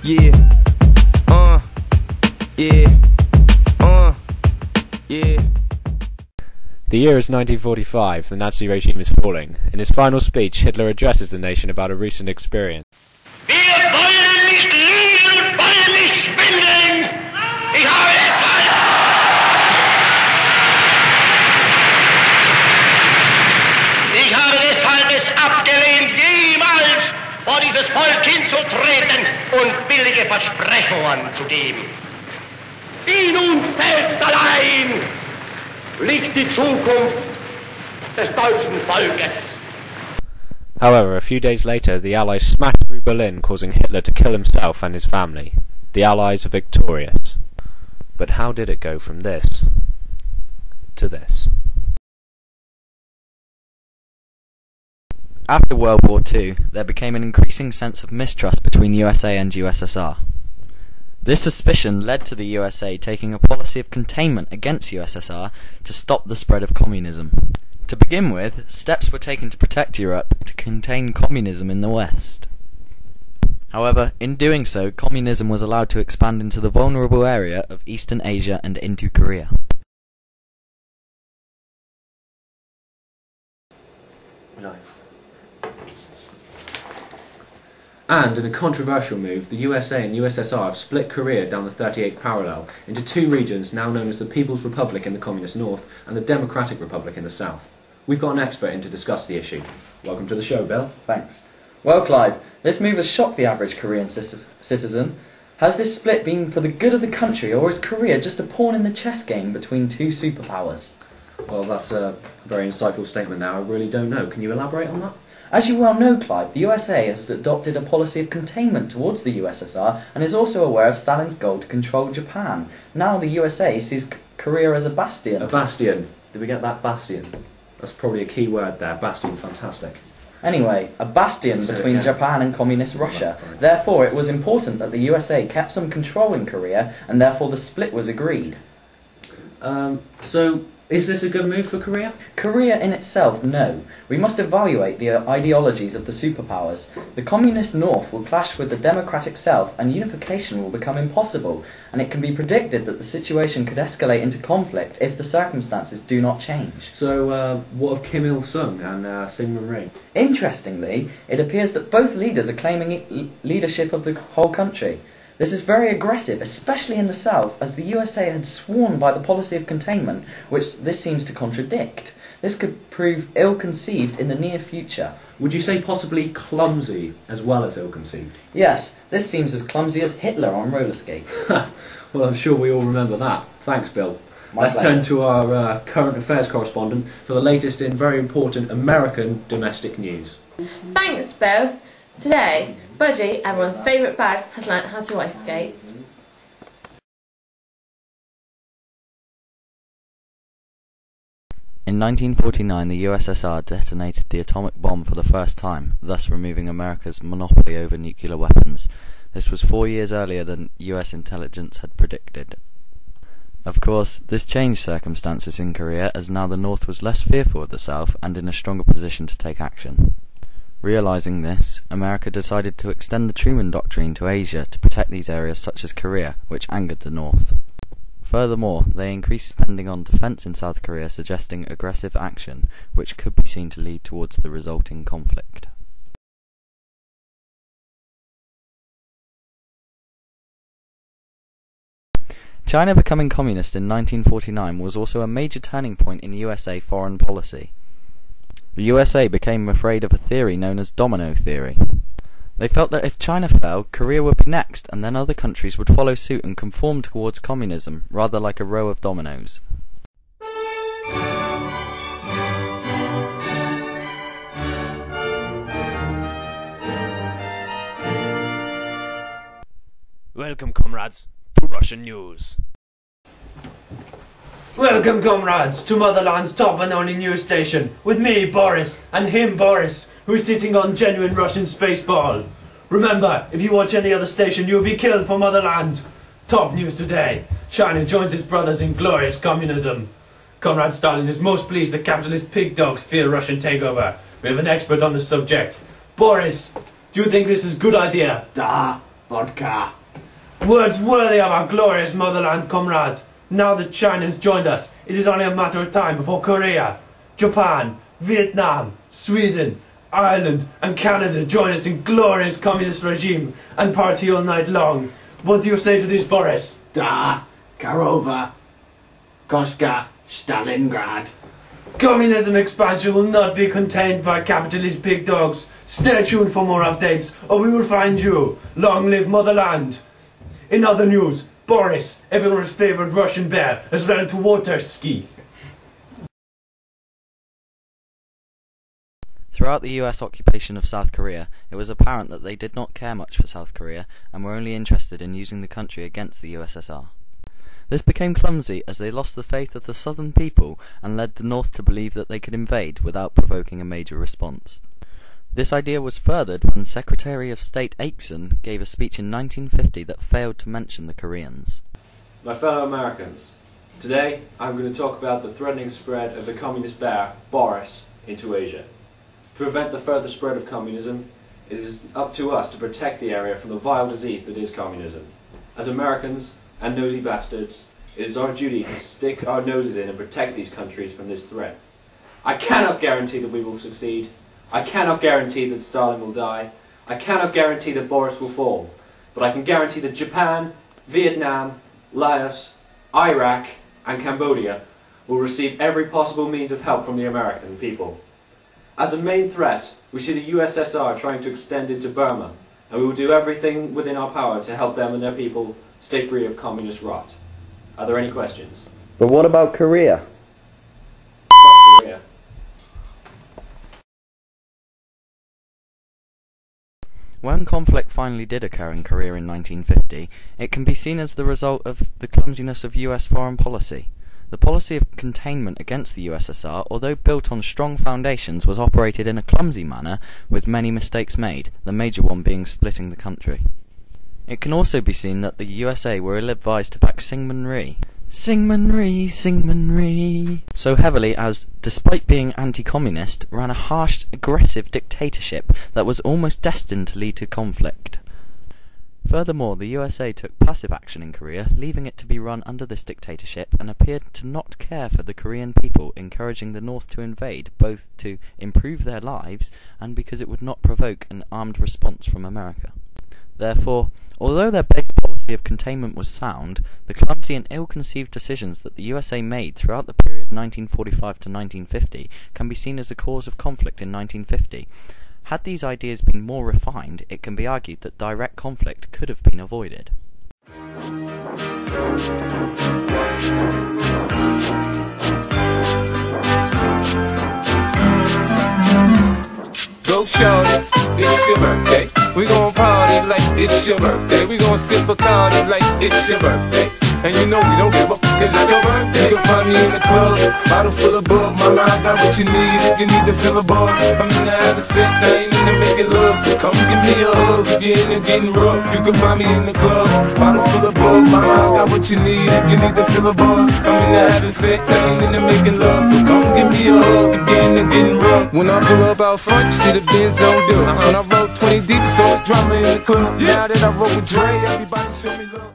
Yeah, yeah, yeah. The year is 1945, the Nazi regime is falling. In his final speech, Hitler addresses the nation about a recent experience. Wir wollen nicht lieben und wollen nicht spenden. Ich habe deshalb es abgelehnt, jemals vor dieses Volk hinzutreten und billige Versprechungen zu geben. In uns selbst allein liegt die Zukunft des deutschen Volkes. However, a few days later, the Allies smashed through Berlin, causing Hitler to kill himself and his family. The Allies are victorious. But how did it go from this to this? After World War II, there became an increasing sense of mistrust between USA and USSR. This suspicion led to the USA taking a policy of containment against USSR to stop the spread of communism. To begin with, steps were taken to protect Europe to contain communism in the West. However, in doing so, communism was allowed to expand into the vulnerable area of Eastern Asia and into Korea. And in a controversial move, the USA and USSR have split Korea down the 38th parallel into two regions now known as the People's Republic in the Communist North and the Democratic Republic in the South. We've got an expert in to discuss the issue. Welcome to the show, Bill. Thanks. Well, Clive, this move has shocked the average Korean citizen. Has this split been for the good of the country, or is Korea just a pawn in the chess game between two superpowers? Well, that's a very insightful statement there. I really don't know. Can you elaborate on that? As you well know, Clive, the USA has adopted a policy of containment towards the USSR and is also aware of Stalin's goal to control Japan. Now the USA sees Korea as a bastion. A bastion. Did we get that bastion? That's probably a key word there. Bastion, fantastic. Anyway, a bastion between Japan and Communist Russia. Therefore, it was important that the USA kept some control in Korea, and therefore the split was agreed. So, is this a good move for Korea? Korea in itself, no. We must evaluate the ideologies of the superpowers. The Communist North will clash with the Democratic South, and unification will become impossible, and it can be predicted that the situation could escalate into conflict if the circumstances do not change. So, what of Kim Il-sung and Syngman Rhee? Interestingly, it appears that both leaders are claiming leadership of the whole country. This is very aggressive, especially in the South, as the USA had sworn by the policy of containment, which this seems to contradict. This could prove ill-conceived in the near future. Would you say possibly clumsy as well as ill-conceived? Yes, this seems as clumsy as Hitler on roller skates. Well, I'm sure we all remember that. Thanks, Bill. Let's turn to our current affairs correspondent for the latest in very important American domestic news. Thanks, Bill. Today, Budgie, everyone's favourite bag, has learnt how to ice skate. In 1949, the USSR detonated the atomic bomb for the first time, thus removing America's monopoly over nuclear weapons. This was 4 years earlier than US intelligence had predicted. Of course, this changed circumstances in Korea, as now the North was less fearful of the South and in a stronger position to take action. Realizing this, America decided to extend the Truman Doctrine to Asia to protect these areas such as Korea, which angered the North. Furthermore, they increased spending on defense in South Korea, suggesting aggressive action, which could be seen to lead towards the resulting conflict. China becoming communist in 1949 was also a major turning point in USA foreign policy. The USA became afraid of a theory known as domino theory. They felt that if China fell, Korea would be next, and then other countries would follow suit and conform towards communism, rather like a row of dominoes. Welcome, comrades, to Russian news. Welcome, comrades, to Motherland's top and only news station, with me, Boris, and him, Boris, who's sitting on genuine Russian space ball. Remember, if you watch any other station, you'll be killed for Motherland. Top news today. China joins its brothers in glorious communism. Comrade Stalin is most pleased that capitalist pig dogs fear Russian takeover. We have an expert on the subject. Boris, do you think this is a good idea? Da, vodka. Words worthy of our glorious motherland, comrade. Now that China has joined us, it is only a matter of time before Korea, Japan, Vietnam, Sweden, Ireland and Canada join us in glorious communist regime and party all night long. What do you say to this, Boris? Da, Karova, Koska, Stalingrad. Communism expansion will not be contained by capitalist big dogs. Stay tuned for more updates, or we will find you. Long live motherland. In other news, Boris, everyone's favorite Russian bear, has learned to water ski. Throughout the US occupation of South Korea, it was apparent that they did not care much for South Korea and were only interested in using the country against the USSR. This became clumsy as they lost the faith of the southern people and led the North to believe that they could invade without provoking a major response. This idea was furthered when Secretary of State Acheson gave a speech in 1950 that failed to mention the Koreans. My fellow Americans, today I'm going to talk about the threatening spread of the communist bear, Boris, into Asia. To prevent the further spread of communism, it is up to us to protect the area from the vile disease that is communism. As Americans and nosy bastards, it is our duty to stick our noses in and protect these countries from this threat. I cannot guarantee that we will succeed. I cannot guarantee that Stalin will die. I cannot guarantee that Boris will fall. But I can guarantee that Japan, Vietnam, Laos, Iraq and Cambodia will receive every possible means of help from the American people. As a main threat, we see the USSR trying to extend into Burma, and we will do everything within our power to help them and their people stay free of communist rot. Are there any questions? But what about Korea? Fuck Korea. When conflict finally did occur in Korea in 1950, it can be seen as the result of the clumsiness of US foreign policy. The policy of containment against the USSR, although built on strong foundations, was operated in a clumsy manner, with many mistakes made, the major one being splitting the country. It can also be seen that the USA were ill-advised to back Syngman Rhee so heavily as, despite being anti-communist, ran a harsh, aggressive dictatorship that was almost destined to lead to conflict. Furthermore, the USA took passive action in Korea, leaving it to be run under this dictatorship, and appeared to not care for the Korean people, encouraging the North to invade, both to improve their lives and because it would not provoke an armed response from America. Therefore, although their base policy of containment was sound, the clumsy and ill-conceived decisions that the USA made throughout the period 1945 to 1950 can be seen as a cause of conflict in 1950. Had these ideas been more refined, it can be argued that direct conflict could have been avoided. Go shorty, it's your birthday. We gon' party like it's your birthday. We gon' sip Bacardi like it's your birthday. And you know we don't give up, cause it's your birthday. You'll find me in the club, bottle full of bug. Mama, I got what you need if you need to fill a buzz. I'm in the having sex, I ain't in the making love. So come give me a hug if you're in there getting rough. You can find me in the club, bottle full of bug. Mama, I got what you need if you need to fill a buzz. I'm in the having sex, I ain't in the making love. So come give me a hug if you're in there getting rough. When I pull up out front, you see the Benz on dub. When I roll 20 deep, so it's drama in the club. Now that I roll with Dre, everybody show me love.